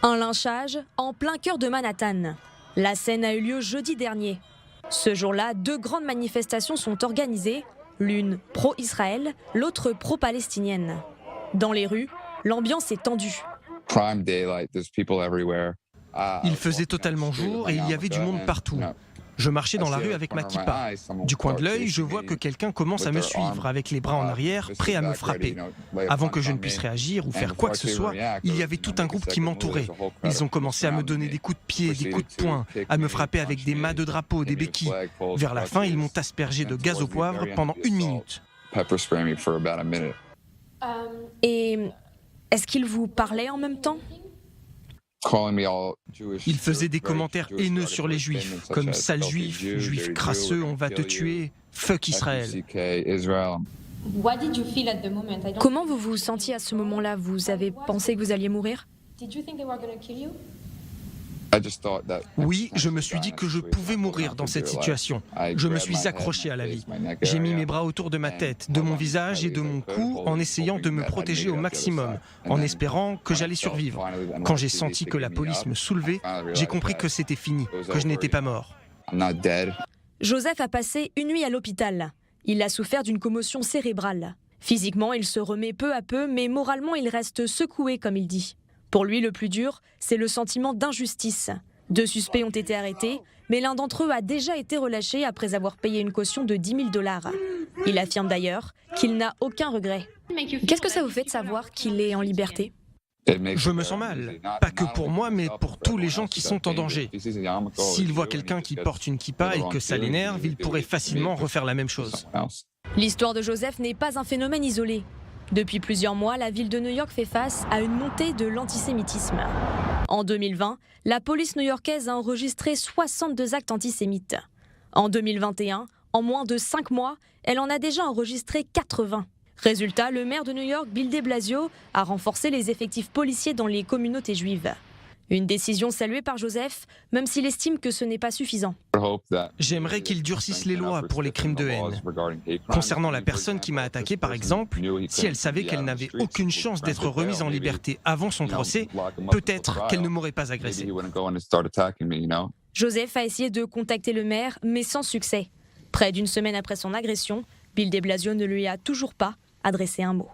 Un lynchage en plein cœur de Manhattan. La scène a eu lieu jeudi dernier. Ce jour-là, 2 grandes manifestations sont organisées, l'une pro-Israël, l'autre pro-palestinienne. Dans les rues, l'ambiance est tendue. Il faisait totalement jour et il y avait du monde partout. Je marchais dans la rue avec ma kippa. Du coin de l'œil, je vois que quelqu'un commence à me suivre avec les bras en arrière, prêt à me frapper. Avant que je ne puisse réagir ou faire quoi que ce soit, il y avait tout un groupe qui m'entourait. Ils ont commencé à me donner des coups de pied, des coups de poing, à me frapper avec des mâts de drapeau, des béquilles. Vers la fin, ils m'ont aspergé de gaz au poivre pendant 1 minute. Et est-ce qu'ils vous parlaient en même temps ? Il faisait des commentaires haineux sur les juifs, comme sale juif, juif crasseux, on va te tuer, fuck Israël. Comment vous vous sentiez à ce moment-là ? Vous avez pensé que vous alliez mourir ? Oui, je me suis dit que je pouvais mourir dans cette situation. Je me suis accroché à la vie. J'ai mis mes bras autour de ma tête, de mon visage et de mon cou en essayant de me protéger au maximum, en espérant que j'allais survivre. Quand j'ai senti que la police me soulevait, j'ai compris que c'était fini, que je n'étais pas mort. Joseph a passé une nuit à l'hôpital. Il a souffert d'une commotion cérébrale. Physiquement, il se remet peu à peu, mais moralement, il reste secoué, comme il dit. Pour lui, le plus dur, c'est le sentiment d'injustice. 2 suspects ont été arrêtés, mais l'un d'entre eux a déjà été relâché après avoir payé une caution de $10 000. Il affirme d'ailleurs qu'il n'a aucun regret. Qu'est-ce que ça vous fait de savoir qu'il est en liberté ? Je me sens mal, pas que pour moi, mais pour tous les gens qui sont en danger. S'il voit quelqu'un qui porte une kippa et que ça l'énerve, il pourrait facilement refaire la même chose. L'histoire de Joseph n'est pas un phénomène isolé. Depuis plusieurs mois, la ville de New York fait face à une montée de l'antisémitisme. En 2020, la police new-yorkaise a enregistré 62 actes antisémites. En 2021, en moins de 5 mois, elle en a déjà enregistré 80. Résultat, le maire de New York, Bill de Blasio, a renforcé les effectifs policiers dans les communautés juives. Une décision saluée par Joseph, même s'il estime que ce n'est pas suffisant. J'aimerais qu'il durcisse les lois pour les crimes de haine. Concernant la personne qui m'a attaqué, par exemple, si elle savait qu'elle n'avait aucune chance d'être remise en liberté avant son procès, peut-être qu'elle ne m'aurait pas agressé. Joseph a essayé de contacter le maire, mais sans succès. Près d'1 semaine après son agression, Bill de Blasio ne lui a toujours pas adressé un mot.